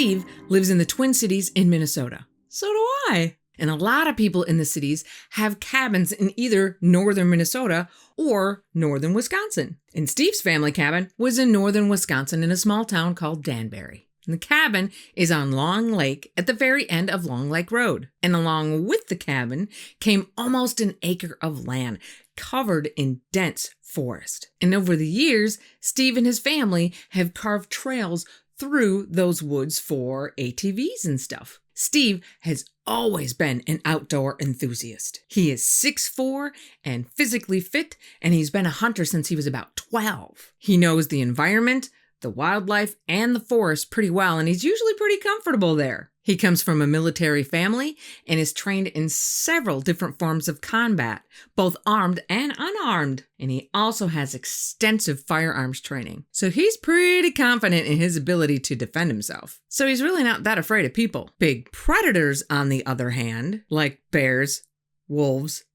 Steve lives in the Twin Cities in Minnesota. So do I. And a lot of people in the cities have cabins in either northern Minnesota or northern Wisconsin. And Steve's family cabin was in northern Wisconsin in a small town called Danbury. And the cabin is on Long Lake at the very end of Long Lake Road. And along with the cabin came almost an acre of land covered in dense forest. And over the years, Steve and his family have carved trails through those woods for ATVs and stuff. Steve has always been an outdoor enthusiast. He is 6'4" and physically fit, and he's been a hunter since he was about 12. He knows the environment, the wildlife, and the forest pretty well, and he's usually pretty comfortable there. He comes from a military family and is trained in several different forms of combat, both armed and unarmed. And he also has extensive firearms training. So he's pretty confident in his ability to defend himself. So he's really not that afraid of people. Big predators, on the other hand, like bears, wolves,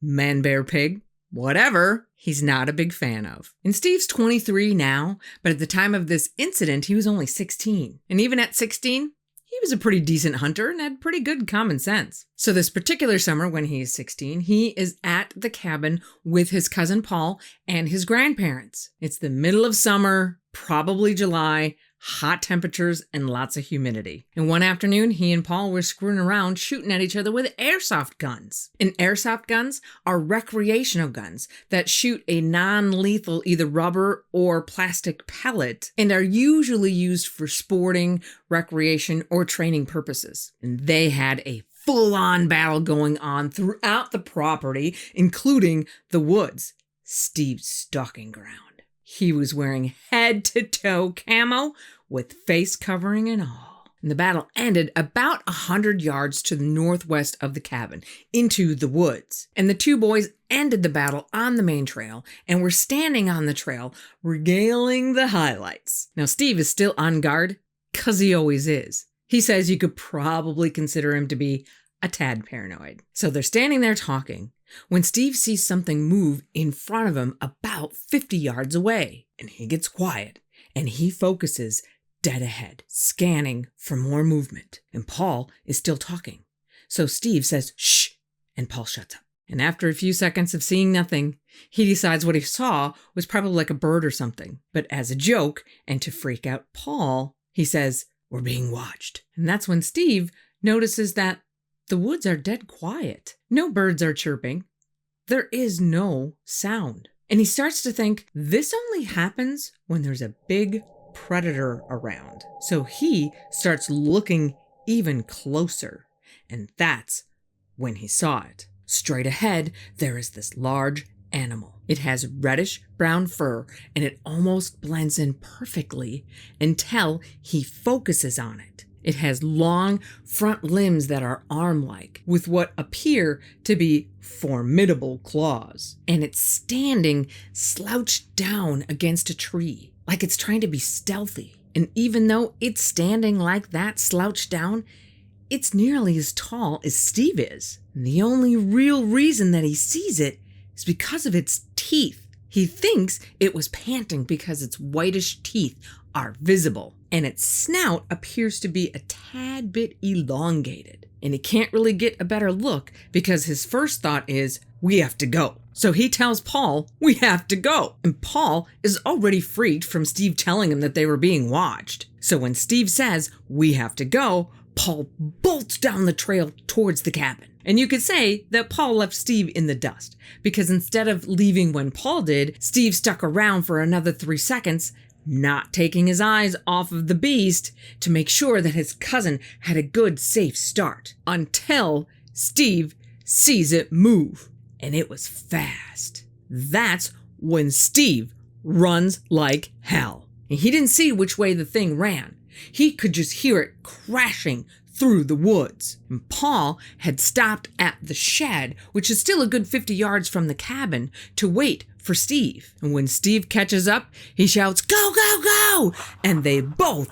man-bear-pig, whatever, he's not a big fan of. And Steve's 23 now, but at the time of this incident, he was only 16. And even at 16, he was a pretty decent hunter and had pretty good common sense. So this particular summer when he is 16, he is at the cabin with his cousin Paul and his grandparents. It's the middle of summer, probably July, hot temperatures and lots of humidity. And one afternoon, he and Paul were screwing around shooting at each other with airsoft guns. And airsoft guns are recreational guns that shoot a non-lethal either rubber or plastic pellet and are usually used for sporting, recreation, or training purposes. And they had a full-on battle going on throughout the property, including the woods, Steve's stalking ground. He was wearing head-to-toe camo with face covering and all. And the battle ended about 100 yards to the northwest of the cabin, into the woods. And the two boys ended the battle on the main trail and were standing on the trail, regaling the highlights. Now, Steve is still on guard, 'cause he always is. He says you could probably consider him to be a tad paranoid. So they're standing there talking when Steve sees something move in front of him about 50 yards away. And he gets quiet and he focuses dead ahead, scanning for more movement. And Paul is still talking. So Steve says, "Shh," and Paul shuts up. And after a few seconds of seeing nothing, he decides what he saw was probably like a bird or something. But as a joke and to freak out Paul, he says, "We're being watched." And that's when Steve notices that the woods are dead quiet. No birds are chirping. There is no sound. And he starts to think this only happens when there's a big predator around. So he starts looking even closer. And that's when he saw it. Straight ahead, there is this large animal. It has reddish brown fur and it almost blends in perfectly until he focuses on it. It has long front limbs that are arm-like, with what appear to be formidable claws. And it's standing slouched down against a tree, like it's trying to be stealthy. And even though it's standing like that, slouched down, it's nearly as tall as Steve is. And the only real reason that he sees it is because of its teeth. He thinks it was panting because its whitish teeth are visible, and its snout appears to be a tad bit elongated. And he can't really get a better look because his first thought is, "We have to go." So he tells Paul, "We have to go." And Paul is already freaked from Steve telling him that they were being watched. So when Steve says, "We have to go," Paul bolts down the trail towards the cabin. And you could say that Paul left Steve in the dust, because instead of leaving when Paul did, Steve stuck around for another 3 seconds, not taking his eyes off of the beast to make sure that his cousin had a good, safe start, until Steve sees it move. And it was fast. That's when Steve runs like hell. And he didn't see which way the thing ran. He could just hear it crashing through the woods. And Paul had stopped at the shed, which is still a good 50 yards from the cabin, to wait for Steve. And when Steve catches up, he shouts, "Go, go, go!" And they both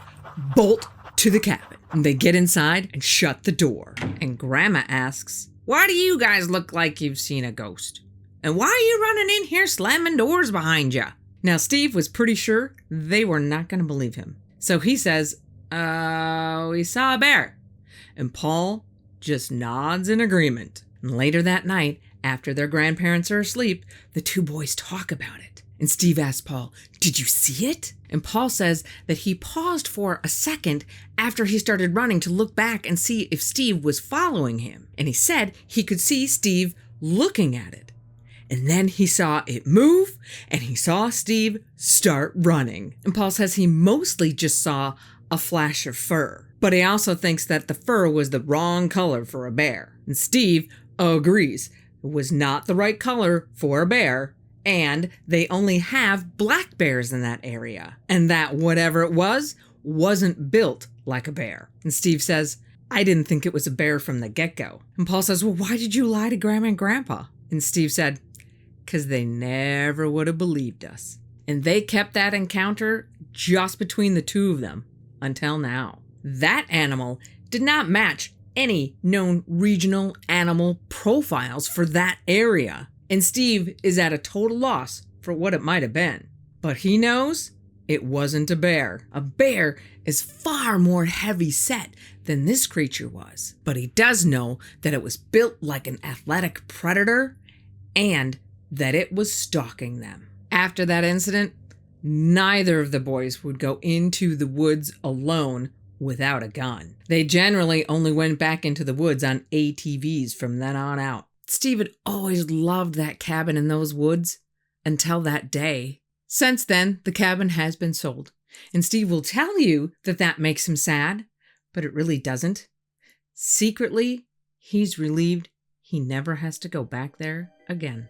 bolt to the cabin. And they get inside and shut the door. And Grandma asks, "Why do you guys look like you've seen a ghost? And why are you running in here slamming doors behind you?" Now, Steve was pretty sure they were not going to believe him. So he says, We saw a bear. And Paul just nods in agreement. And later that night, after their grandparents are asleep, the two boys talk about it. And Steve asks Paul, "Did you see it?" And Paul says that he paused for a second after he started running to look back and see if Steve was following him. And he said he could see Steve looking at it. And then he saw it move, and he saw Steve start running. And Paul says he mostly just saw a flash of fur. But he also thinks that the fur was the wrong color for a bear. And Steve agrees it was not the right color for a bear, and they only have black bears in that area. And that whatever it was, wasn't built like a bear. And Steve says, "I didn't think it was a bear from the get-go." And Paul says, "Well, why did you lie to Grandma and Grandpa?" And Steve said, "'Cause they never would have believed us." And they kept that encounter just between the two of them until now. That animal did not match any known regional animal profiles for that area. And Steve is at a total loss for what it might have been. But he knows it wasn't a bear. A bear is far more heavy set than this creature was. But he does know that it was built like an athletic predator and that it was stalking them. After that incident, neither of the boys would go into the woods alone without a gun. They generally only went back into the woods on ATVs from then on out. Steve had always loved that cabin in those woods until that day. Since then, the cabin has been sold. And Steve will tell you that that makes him sad, but it really doesn't. Secretly, he's relieved he never has to go back there again.